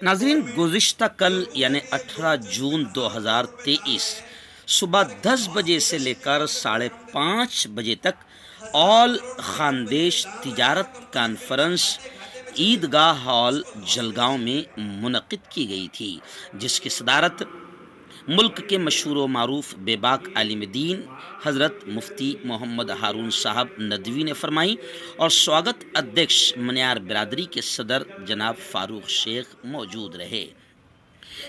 नाजरीन, गुज़िश्ता कल यानी 18 जून 2023 सुबह 10 बजे से लेकर 5:30 बजे तक ऑल खानदेश तिजारत कॉन्फ्रेंस ईदगाह हॉल जलगांव में मुनक़िद की गई थी, जिसकी सदारत मुल्क के मशहूर व मारूफ बेबाक आलिम दीन हज़रत मुफ्ती मोहम्मद हारून साहब नदवी ने फरमाई और स्वागत अध्यक्ष मनियार बिरादरी के सदर जनाब फ़ारूक शेख मौजूद रहे।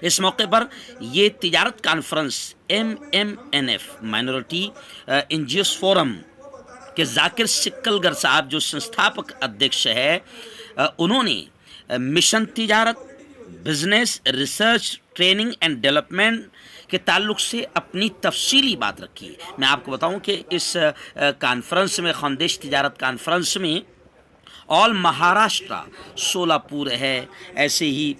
इस मौके पर ये तिजारत conference MMNF minority NGOs forum के जाकिर सिक्कलगर साहब जो संस्थापक अध्यक्ष है, उन्होंने मिशन तिजारत, business, research, training and development के ताल्लुक से अपनी तफसीली बात रखी। मैं आपको बताऊं कि इस कॉन्फ्रेंस में, खानदेश तिजारत कॉन्फ्रेंस में ऑल महाराष्ट्र, सोलापुर है, ऐसे ही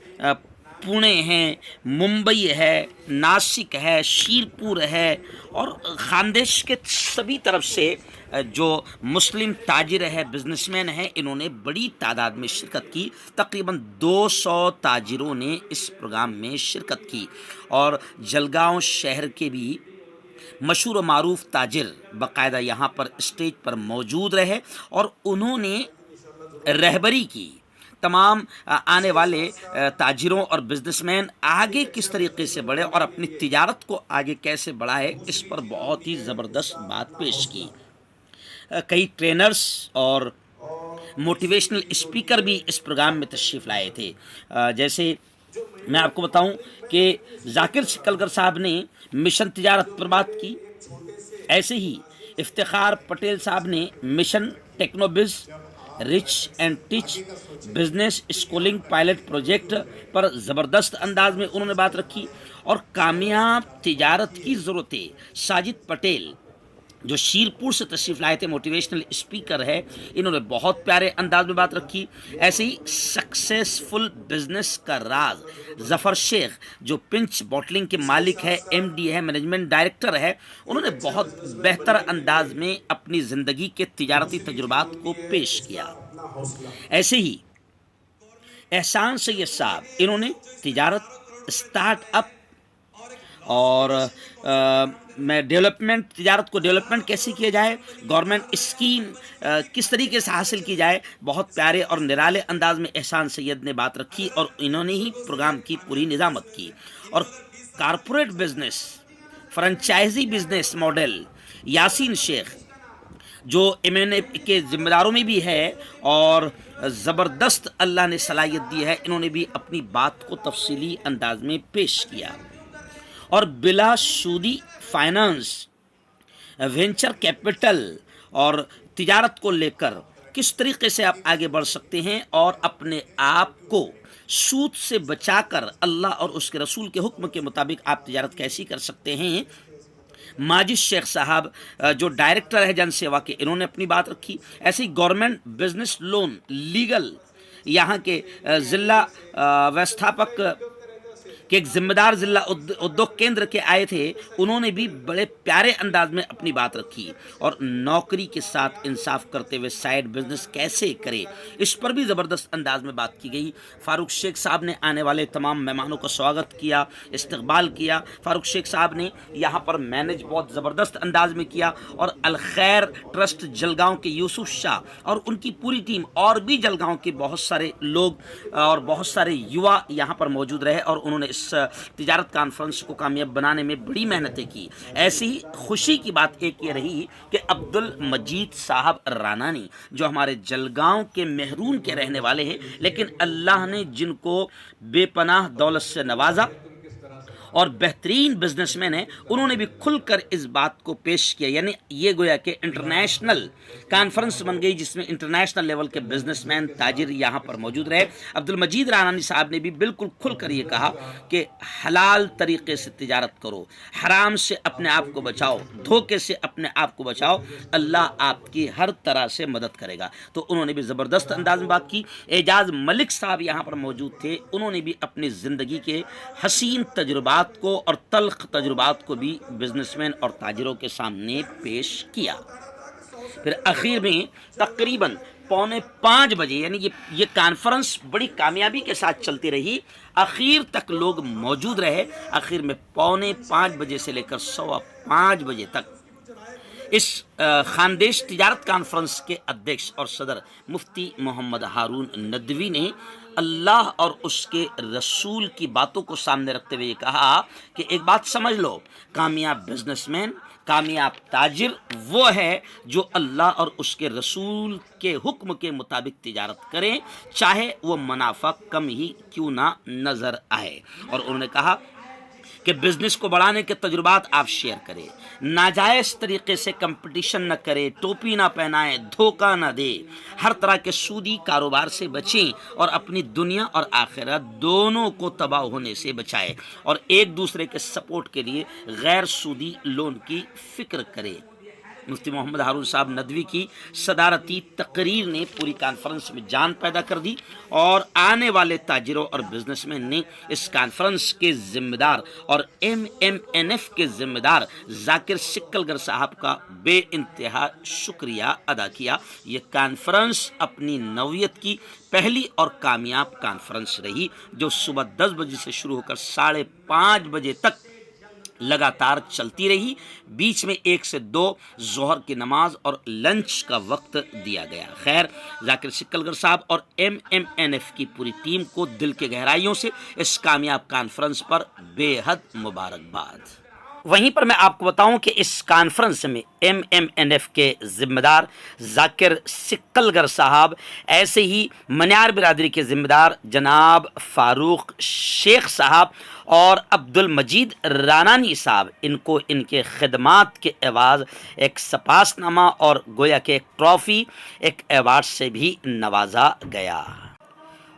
पुणे है, मुंबई है, नासिक है, शीरपुर है और खानदेश के सभी तरफ से जो मुस्लिम ताजिर है, बिजनेसमैन हैं, इन्होंने बड़ी तादाद में शिरकत की। तकरीबन 200 ताजिरों ने इस प्रोग्राम में शिरकत की और जलगांव शहर के भी मशहूर व मारूफ ताजिर बाकायदा यहाँ पर स्टेज पर मौजूद रहे और उन्होंने रहबरी की तमाम आने वाले ताजिरों और बिजनेसमैन आगे किस तरीके से बढ़े और अपनी तिजारत को आगे कैसे बढ़ाए, इस पर बहुत ही ज़बरदस्त बात पेश की। कई ट्रेनर्स और मोटिवेशनल स्पीकर भी इस प्रोग्राम में तशरीफ़ लाए थे। जैसे मैं आपको बताऊं कि जाकिर सिकलगर साहब ने मिशन तिजारत पर बात की, ऐसे ही इफ्तिखार पटेल साहब ने mission Technobiz, rich and teach business schooling pilot project पर ज़बरदस्त अंदाज में उन्होंने बात रखी और कामयाब तिजारत की ज़रूरतें साजिद पटेल जो शीरपुर से तशरीफ़ लाए थे, मोटिवेशनल स्पीकर है, इन्होंने बहुत प्यारे अंदाज में बात रखी। ऐसे ही सक्सेसफुल बिजनेस का राज ज़फ़र शेख जो पिंच बॉटलिंग के मालिक है, MD है, मैनेजमेंट डायरेक्टर है, उन्होंने बहुत बेहतर अंदाज में अपनी ज़िंदगी के तिजारती तजुर्बात को पेश किया। ऐसे ही एहसान सैयद साहब, इन्होंने तिजारत, स्टार्टअप और मैं डेवलपमेंट, तिजारत को डेवलपमेंट कैसे किया जाए, गवर्नमेंट स्कीम किस तरीके से हासिल की जाए, बहुत प्यारे और निराले अंदाज में एहसान सैयद ने बात रखी और इन्होंने ही प्रोग्राम की पूरी निज़ामत की। और corporate business, franchise business model Yaseen Sheikh जो MNF के ज़िम्मेदारों में भी है और ज़बरदस्त अल्लाह ने सलाहियत दी है, इन्होंने भी अपनी बात को तफसीली अंदाज में पेश किया। और बिला सूदी फाइनेंस, वेंचर कैपिटल और तिजारत को लेकर किस तरीके से आप आगे बढ़ सकते हैं और अपने आप को सूद से बचाकर अल्लाह और उसके रसूल के हुक्म के मुताबिक आप तिजारत कैसी कर सकते हैं। माजिद शेख साहब जो डायरेक्टर है जन सेवा के, इन्होंने अपनी बात रखी। ऐसे ही गवर्नमेंट बिजनेस लोन लीगल यहाँ के ज़िला व्यवस्थापक कि एक ज़िम्मेदार ज़िला उद्योग केंद्र के आए थे, उन्होंने भी बड़े प्यारे अंदाज में अपनी बात रखी और नौकरी के साथ इंसाफ करते हुए साइड बिजनेस कैसे करें, इस पर भी ज़बरदस्त अंदाज में बात की गई। फ़ारूक शेख साहब ने आने वाले तमाम मेहमानों का स्वागत किया, इस्तकबाल किया। फ़ारूक शेख साहब ने यहाँ पर मैनेज बहुत ज़बरदस्त अंदाज में किया और अल खैर ट्रस्ट जलगांव के यूसुफ शाह और उनकी पूरी टीम और भी जलगांव के बहुत सारे लोग और बहुत सारे युवा यहाँ पर मौजूद रहे और उन्होंने तिजारत कॉन्फ्रेंस को कामयाब बनाने में बड़ी मेहनतें की। ऐसी ही खुशी की बात एक ये रही कि अब्दुल मजीद साहब रानानी जो हमारे जलगांव के मेहरून के रहने वाले हैं, लेकिन अल्लाह ने जिनको बेपनाह दौलत से नवाजा और बेहतरीन बिजनेसमैन है, उन्होंने भी खुलकर इस बात को पेश किया। यानी ये गोया कि इंटरनेशनल कॉन्फ्रेंस बन गई जिसमें इंटरनेशनल लेवल के बिजनेसमैन, ताजिर यहाँ पर मौजूद रहे। अब्दुल मजीद रानानी साहब ने भी बिल्कुल खुलकर ये कहा कि हलाल तरीके से तिजारत करो, हराम से अपने आप को बचाओ, धोखे से अपने आप को बचाओ, अल्लाह आपकी हर तरह से मदद करेगा। तो उन्होंने भी ज़बरदस्त अंदाज में बात की। एजाज मलिक साहब यहाँ पर मौजूद थे, उन्होंने भी अपनी ज़िंदगी के हसीन तजुर्बात को और तल्ख तजुर्बात को भी बिजनेसमैन और ताजिरों के सामने पेश किया। फिर आखिर में तकरीबन 4:45 بجے، یعنی یہ کانفرنس بڑی کامیابی کے ساتھ چلتی رہی، آخر تک لوگ موجود رہے۔ آخر میں 4:45 بجے سے لے کر 5:15 بجے تک اس خاندیش تجارت کانفرنس کے ادیکش اور صدر مفتی محمد ہارون ندوی نے اللہ اور اس کے رسول کی باتوں کو سامنے رکھتے ہوئے یہ کہا کہ ایک بات سمجھ لو، کامیاب بزنس مین، کامیاب تاجر وہ ہے جو اللہ اور اس کے رسول کے حکم کے مطابق تجارت کریں، چاہے وہ منافع کم ہی کیوں نہ نظر آئے۔ اور انہوں نے کہا کہ بزنس کو بڑھانے کے تجربات آپ شیئر کریں، ناجائز طریقے سے کمپٹیشن نہ کریں، ٹوپی نہ پہنائیں، دھوکہ نہ دیں، ہر طرح کے سودی کاروبار سے بچیں اور اپنی دنیا اور آخرت دونوں کو تباہ ہونے سے بچائیں، اور ایک دوسرے کے سپورٹ کے لیے غیر سودی لون کی فکر کریں۔ مفتی محمد ہارون صاحب ندوی کی صدارتی تقریر نے پوری کانفرنس میں جان پیدا کر دی، اور آنے والے تاجروں اور بزنس مین نے اس کانفرنس کے ذمہ دار اور MMNF کے ذمہ دار ذاکر سکلگر صاحب کا بے انتہا شکریہ ادا کیا۔ یہ کانفرنس اپنی نوعیت کی پہلی اور کامیاب کانفرنس رہی، جو صبح 10 بجے سے شروع ہو کر 5:30 بجے تک لگاتار چلتی رہی۔ بیچ میں 1 سے 2 ظہر کی نماز اور لنچ کا وقت دیا گیا۔ خیر، ذاکر سکلگر صاحب اور MMNF کی پوری ٹیم کو دل کے گہرائیوں سے اس کامیاب کانفرنس پر بے حد مبارکباد۔ وہیں پر میں آپ کو بتاؤں کہ اس کانفرنس میں MMNF کے ذمہ دار ذاکر سکلگر صاحب، ایسے ہی منیار برادری کے ذمہ دار جناب فاروق شیخ صاحب اور عبد المجید رانانی صاحب، ان کو ان کے خدمات کے عوض ایک سپاس نامہ اور گویا کہ ایک ٹرافی، ایک ایوارڈ سے بھی نوازا گیا۔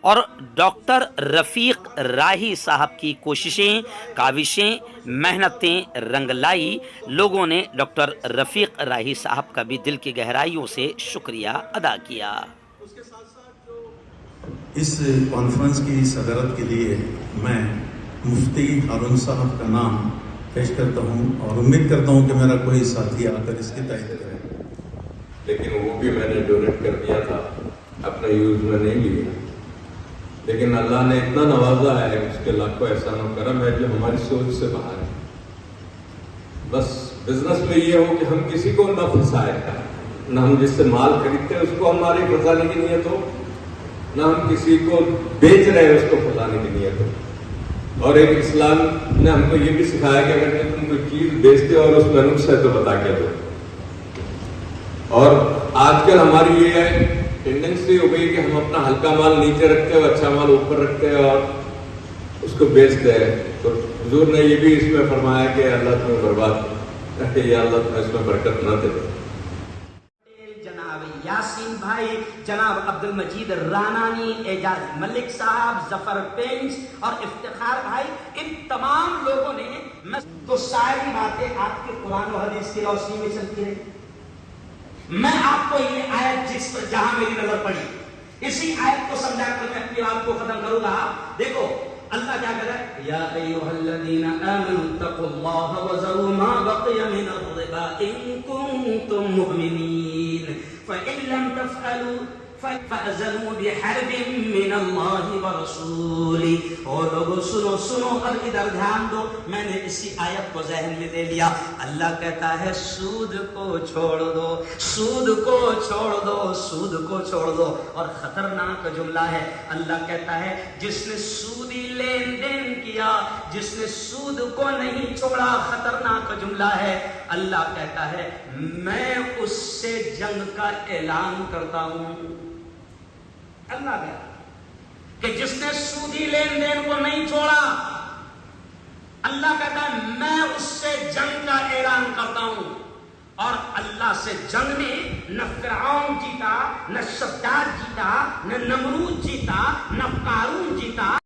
اور ڈاکٹر رفیق راہی صاحب کی کوششیں، کاوشیں، محنتیں رنگ لائی۔ لوگوں نے ڈاکٹر رفیق راہی صاحب کا بھی دل کی گہرائیوں سے شکریہ ادا کیا۔ اس کانفرنس کی صدارت کے لیے میں مفتی ہارون صاحب کا نام پیش کرتا ہوں، اور امید کرتا ہوں کہ میرا کوئی ساتھی آ کر اس کی تائید کرے، لیکن وہ بھی میں نے ڈونیٹ کر دیا تھا، اپنا یوز میں نہیں لیا، لیکن اللہ نے اتنا نوازا ہے، اس کے لاکھوں احسان و کرم ہے جو ہماری سوچ سے باہر ہے۔ بس بزنس میں یہ ہو کہ ہم کسی کو نہ پھنسائے، نہ ہم جس سے مال خریدتے ہیں اس کو ہماری پھنسانے کی نیت ہو، نہ ہم کسی کو بیچ رہے ہیں اس کو پھنسانے کی نیت ہو۔ اور ایک اسلام نے ہم کو یہ بھی سکھایا کہ اگر تم کوئی چیز بیچتے ہو اور اس میں نقص ہے تو بتا کے دو۔ اور آج کل ہماری یہ ٹینڈنسی ہو گئی کہ ہم اپنا ہلکا مال نیچے رکھتے ہیں، اچھا مال اوپر رکھتے ہیں اور اس کو بیچتے ہیں۔ تو حضور نے یہ بھی اس میں فرمایا کہ اللہ تمہیں برباد رکھے، یا اللہ تمہیں اس میں برکت نہ دے۔ جناب یاسین بھائی، جناب عبد المجید رانانی، اعجاز ملک صاحب، ظفر پینس اور افتخار بھائی، ان تمام لوگوں نے تو ساری باتیں آپ کے قرآن و حدیث کی روشنی میں چلتی رہی۔ میں آپ کو یہ آیت جس پر جہاں میری نظر پڑی، اسی آیت کو سمجھا کر میں اپنی بات کو ختم کروں گا۔ دیکھو اللہ کیا کہہ رہا ہے، یا ایھا الذین آمنوا اتقوا اللہ وذروا ما بقی من الربا ان کنتم مؤمنین فإن لم تفعلوا فأذنوا بحرب من اللہ ورسولہ۔ اور لوگوں سنو سنو، اور ادھر دھیان دو، میں نے اسی آیت کو ذہن میں لے لیا۔ اللہ کہتا ہے سود کو چھوڑ دو، سود کو چھوڑ دو، سود کو چھوڑ دو۔ اور خطرناک جملہ ہے، اللہ کہتا ہے جس نے سودی لین دین کیا، جس نے سود کو نہیں چھوڑا، خطرناک جملہ ہے۔ اللہ کہتا ہے میں اس سے جنگ کا اعلان کرتا ہوں۔ اللہ کہتا کہ جس نے سودی لین دین کو نہیں چھوڑا، اللہ کہتا ہے میں اس سے جنگ کا اعلان کرتا ہوں۔ اور اللہ سے جنگ میں نہ فرعون جیتا، نہ شداد جیتا، نہ نمرود جیتا، نہ قارون جیتا۔